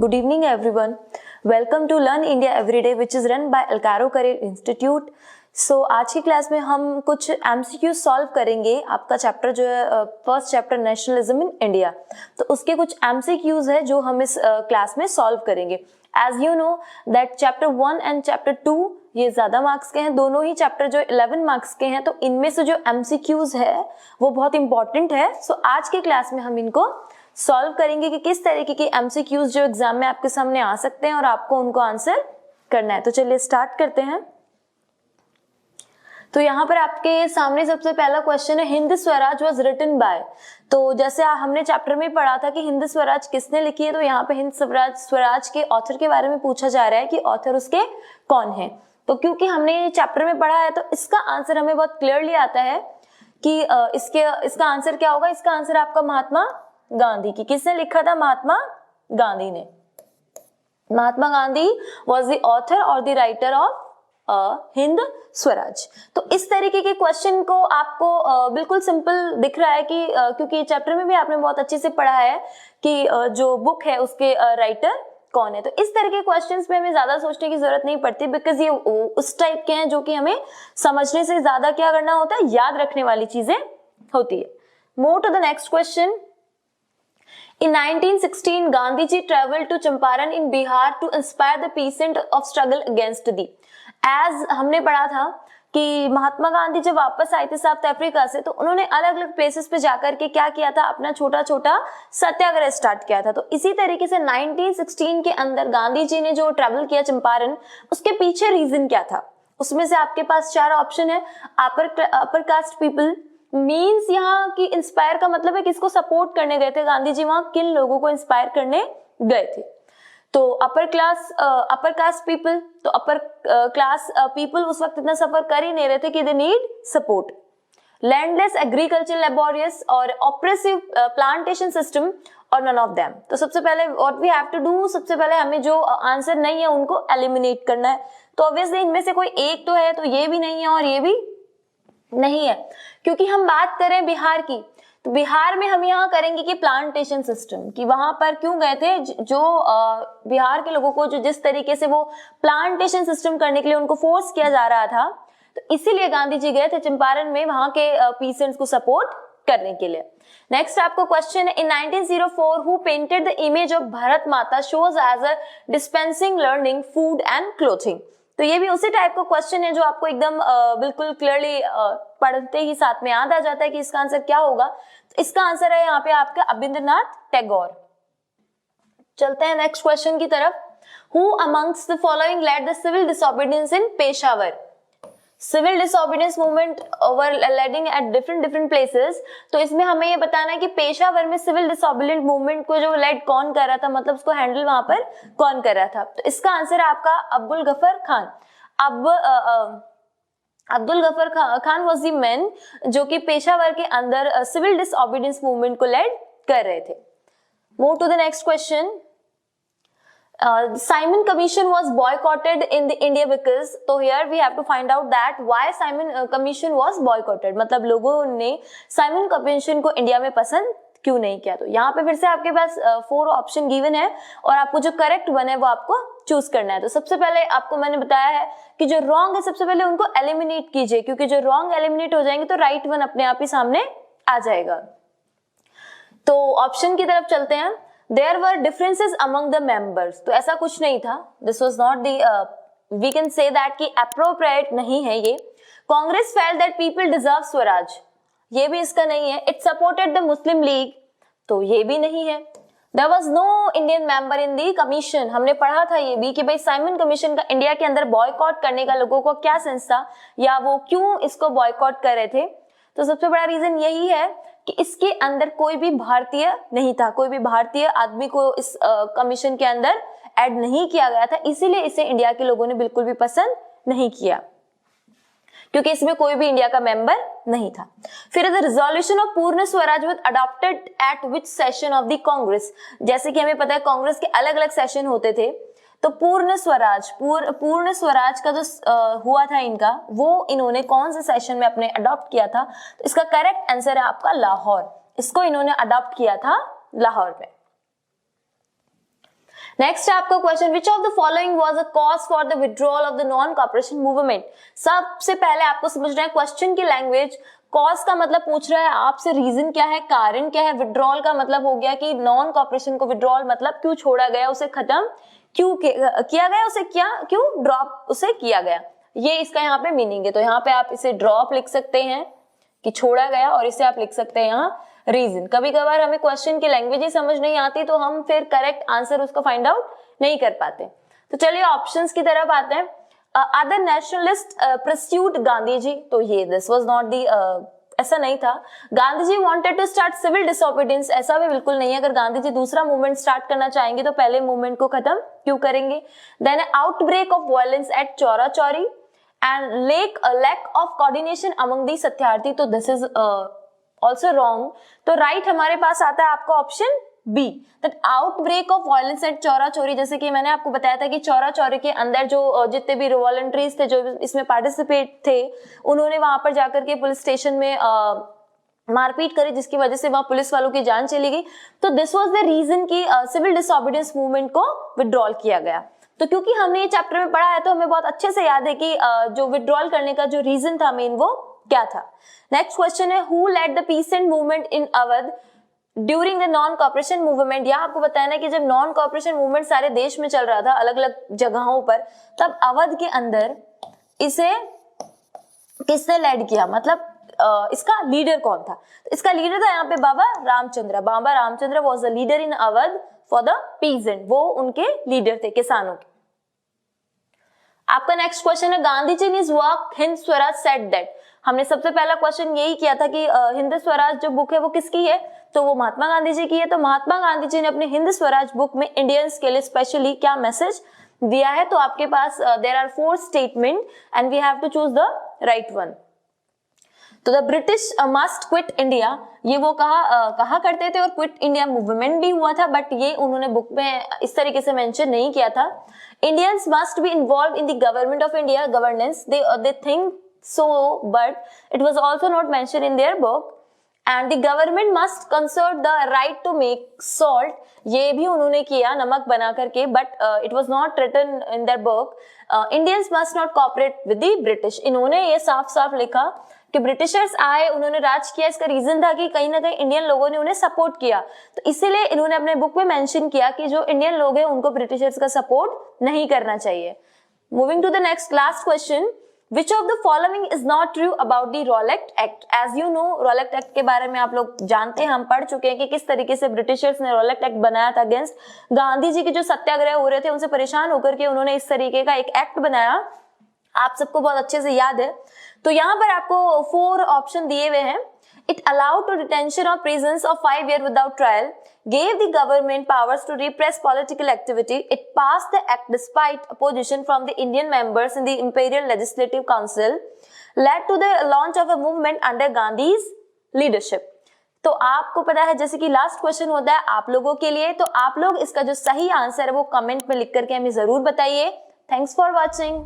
Good evening everyone. Welcome to Learn India Everyday which is run by Alcaro Career Institute. So आज की class में हम कुछ MCQ solve करेंगे. आपका चैप्टर जो है first chapter nationalism in India, तो उसके कुछ MCQs है जो हम इस क्लास में सॉल्व करेंगे. As you know that chapter 1 and chapter 2 ये ज्यादा मार्क्स के हैं. दोनों ही चैप्टर जो 11 मार्क्स के हैं, तो इनमें से जो MCQs है वो बहुत इंपॉर्टेंट है. सो आज की क्लास में हम इनको सॉल्व करेंगे कि किस तरीके के MCQs जो एग्जाम में आपके सामने आ सकते हैं और आपको उनको आंसर करना है. तो चलिए स्टार्ट करते हैं. तो यहाँ पर आपके सामने सबसे पहला क्वेश्चन है, Hind Swaraj was written by. तो जैसे हमने चैप्टर में पढ़ा था कि हिंद स्वराज किसने लिखी है, तो यहाँ पे हिंद स्वराज के ऑथर के बारे में पूछा जा रहा है कि ऑथर उसके कौन है. तो क्योंकि हमने चैप्टर में पढ़ा है तो इसका आंसर हमें बहुत क्लियरली आता है कि इसका आंसर क्या होगा. इसका आंसर आपका महात्मा गांधी की. किसने लिखा था? महात्मा गांधी ने. Mahatma Gandhi was the author और the writer of Hind Swaraj. तो इस तरीके के क्वेश्चन को आपको बिल्कुल सिंपल दिख रहा है कि क्योंकि चैप्टर में भी आपने बहुत अच्छे से पढ़ा है कि जो बुक है उसके राइटर कौन है. तो इस तरह के क्वेश्चंस में हमें ज्यादा सोचने की जरूरत नहीं पड़ती, बिकॉज ये उस टाइप के हैं जो कि हमें समझने से ज्यादा क्या करना होता है, याद रखने वाली चीजें होती है. Move to the next question. In 1916, Gandhiji traveled to Champaran in Bihar to inspire the peasants of struggle against the. As हमने पढ़ा था कि महात्मा गांधी जब वापस आए थे साउथ अफ्रीका से, तो उन्होंने अलग अलग प्लेसेस पे जाकर के क्या किया था, अपना छोटा छोटा सत्याग्रह स्टार्ट किया था. तो इसी तरीके से 1916 के अंदर गांधी जी ने जो ट्रेवल किया चंपारण, उसके पीछे रीजन क्या था. उसमें से आपके पास 4 ऑप्शन है. अपर कास्ट पीपल मीन्स यहाँ की इंस्पायर का मतलब है किसको सपोर्ट करने गए थे गांधी जी, वहां किन लोगों को इंस्पायर करने गए थे. तो अपर कास्ट पीपल, तो अपर क्लास पीपल उस वक्त इतना सफर कर ही नहीं रहे थे कि they need support. Landless, agriculture, laborious और ऑप्रेसिव प्लांटेशन सिस्टम और नन ऑफ देम. तो सबसे पहले what we have to do, सबसे पहले हमें जो आंसर नहीं है उनको एलिमिनेट करना है. तो ऑब्वियसली इनमें से कोई एक तो है, तो ये भी नहीं है और ये भी नहीं है. क्योंकि हम बात करें बिहार की, तो बिहार में हम यहाँ करेंगे कि प्लांटेशन सिस्टम, कि वहां पर क्यों गए थे, जो बिहार के लोगों को जो जिस तरीके से वो प्लांटेशन सिस्टम करने के लिए उनको फोर्स किया जा रहा था, तो इसीलिए गांधी जी गए थे चंपारण में वहां के पीसेंट्स को सपोर्ट करने के लिए. नेक्स्ट आपको क्वेश्चन है, in 1904 who painted the image of Bharat Mata shows as a dispensing learning food and clothing. तो ये भी उसी टाइप का क्वेश्चन है जो आपको एकदम बिल्कुल क्लियरली पढ़ते ही साथ में याद आ जाता है कि इसका आंसर क्या होगा. तो इसका आंसर है यहाँ पे आपका रविंद्रनाथ टैगोर. चलते हैं नेक्स्ट क्वेश्चन की तरफ. Who amongst the following led the civil disobedience in Peshawar. Civil disobedience movement over leading at different places. तो इसमें हमें ये बताना है कि पेशावर में सिविल डिसोबीडियंट मूवमेंट को जो लेड कौन कर रहा था, मतलब उसको हैंडल वहां पर कौन कर रहा था. तो इसका आंसर है आपका Abdul Gaffar Khan. Abdul Gaffar Khan was the man जो कि पेशावर के अंदर सिविल डिसोबीडियंस मूवमेंट को लेड कर रहे थे. Move to the next question. Simon Commission was boycotted in the India because, so here we have to find out that why Simon Commission was boycotted. मतलब लोगों ने Simon Commission को India में पसंद क्यों नहीं किया. तो यहाँ पे फिर से आपके पास 4 ऑप्शन गिवन है और आपको जो करेक्ट वन है वो आपको चूज करना है. तो सबसे पहले आपको मैंने बताया है कि जो रॉन्ग है सबसे पहले उनको एलिमिनेट कीजिए, क्योंकि जो रॉन्ग एलिमिनेट हो जाएंगे तो राइट वन अपने आप ही सामने आ जाएगा. तो ऑप्शन की तरफ चलते हैं. There were differences among the members. तो ऐसा कुछ नहीं था. This was not the we can say that कि appropriate नहीं है ये. Congress felt that people deserve Swaraj. ये भी इसका नहीं है. It supported the Muslim League. तो ये भी नहीं है. There was no Indian member in the commission. हमने पढ़ा था ये भी कि भाई साइमन कमीशन का इंडिया के अंदर बॉयकॉट करने का लोगों को क्या सेंस था या वो क्यों इसको बॉयकॉट कर रहे थे. तो सबसे बड़ा रीजन यही है कि इसके अंदर कोई भी भारतीय नहीं था, कोई भी भारतीय आदमी को इस कमीशन के अंदर ऐड नहीं किया गया था, इसीलिए इसे इंडिया के लोगों ने बिल्कुल भी पसंद नहीं किया, क्योंकि इसमें कोई भी इंडिया का मेंबर नहीं था. फिर द रिजोल्यूशन ऑफ पूर्ण Swaraj was adopted eight which session of the Congress. जैसे कि हमें पता है कांग्रेस के अलग अलग सेशन होते थे, तो पूर्ण स्वराज का जो हुआ था इनका, वो इन्होंने कौन से सेशन में अपने अडॉप्ट किया था. तो इसका करेक्ट आंसर है आपका लाहौर. इसको इन्होंने अडॉप्ट किया था लाहौर में. नेक्स्ट है आपका question, which of the following was a cause for the withdrawal of the non cooperation movement. सबसे पहले आपको समझना है क्वेश्चन की लैंग्वेज। कॉज का मतलब पूछ रहा है आपसे रीजन क्या है, कारण क्या है। विड्रॉल का मतलब हो गया कि नॉन कॉपरेशन को विड्रॉल मतलब क्यों छोड़ा गया, उसे खत्म क्यों किया गया, उसे क्यों ड्रॉप उसे किया गया, ये इसका यहाँ पे मीनिंग है। तो यहाँ पे आप इसे ड्रॉप लिख सकते हैं कि छोड़ा गया, और इसे आप लिख सकते हैं यहाँ रीजन। कभी कभार हमें क्वेश्चन की लैंग्वेज ही समझ नहीं आती तो हम फिर करेक्ट आंसर उसका फाइंड आउट नहीं कर पाते। तो चलिए ऑप्शंस की तरफ आते हैं। Other nationalist pursuit Gandhi ji, तो ये दिस वाज नॉट दी, ऐसा नहीं था। Gandhi ji wanted to start civil disobedience, ऐसा भी बिल्कुल नहीं है। अगर गांधी जी दूसरा मूवमेंट स्टार्ट करना चाहेंगे तो पहले मूवमेंट को खत्म क्यों करेंगे। Then outbreak of violence at Chaura Chauri and lack of coordination among the Satyarthi, तो दिस इज ऑल्सो रॉन्ग। तो राइट हमारे पास आता है आपका option B, that outbreak of violence at Chaura Chauri. जैसे कि मैंने आपको बताया था कि चौरा चौरी के अंदर जो जितने भी वॉलंटरीज थे जो इसमें पार्टिसिपेट थे, उन्होंने वहां पर जाकर के पुलिस स्टेशन में मारपीट करी, जिसकी वजह से वहां पुलिस वालों की जान चली गई। तो दिस वाज द रीजन कि सिविल डिसोबीडियंस मूवमेंट को विड्रॉल किया गया। तो क्योंकि हमने ये चैप्टर में पढ़ा है तो हमें बहुत अच्छे से याद है कि जो विड्रॉल करने का जो रीजन था मेन, वो क्या था। नेक्स्ट क्वेश्चन है, who led the peasant movement in Awadh during the non cooperation movement. यहाँ आपको बताना है कि जब नॉन कॉपरेशन मूवमेंट सारे देश में चल रहा था अलग अलग जगहों पर, तब अवध के अंदर इसे किसने लेड किया, मतलब इसका लीडर कौन था। तो इसका लीडर था यहाँ पे Baba Ramchandra was the leader in Awadh for the peasant, वो उनके लीडर थे किसानों के। आपका नेक्स्ट क्वेश्चन है, Gandhi ji in his work Hind Swaraj said that. हमने सबसे पहला क्वेश्चन यही किया था कि हिंद स्वराज जो बुक है वो किसकी है, तो वो महात्मा गांधी जी की है। तो महात्मा गांधी जी ने अपने हिंद स्वराज बुक में इंडियंस के लिए स्पेशली क्या मैसेज दिया है। तो आपके पास there are 4 statement and we have to choose the right one. तो the British must quit India, ये वो कहा करते थे, और क्विट इंडिया मूवमेंट भी हुआ था, बट ये उन्होंने बुक में इस तरीके से मेंशन नहीं किया था। Indians must be involve in the government of India governance, they think so but it was also not mentioned in their book, and the government must conserve the right to make salt, ये भी उन्होंने किया नमक बना करके, but it was not written in their book. Indians must not cooperate with the British, इन्होंने ये साफ साफ लिखा कि ब्रिटिशर्स आए, उन्होंने राज किया। इसका रीजन था कि कहीं ना कहीं इंडियन लोगों ने उन्हें सपोर्ट किया, तो इसीलिए इन्होंने अपने बुक में मेंशन किया कि जो इंडियन लोग हैं उनको ब्रिटिशर्स का सपोर्ट नहीं करना चाहिए। Moving to the next last question, Which of the following is not true about the Rowlatt Act? As you know, Rowlatt Act के बारे में आप लोग जानते हैं, हम पढ़ चुके हैं कि किस तरीके से ब्रिटिशर्स ने Rowlatt Act बनाया था अगेंस्ट गांधी जी के जो सत्याग्रह हो रहे थे, उनसे परेशान होकर के उन्होंने इस तरीके का एक एक्ट बनाया। आप सबको बहुत अच्छे से याद है। तो यहाँ पर आपको 4 ऑप्शन दिए हुए हैं। It allowed to detention of prisoners of 5 years without trial, gave the government powers to repress political activity. It passed the act despite opposition from the Indian members in the Imperial Legislative Council, led to the launch of a movement under Gandhi's leadership. तो आपको पता है, जैसे कि last question होता है आप लोगों के लिए, तो आप लोग इसका जो सही आंसर है वो कमेंट में लिख करके हमें जरूर बताइए। Thanks for watching.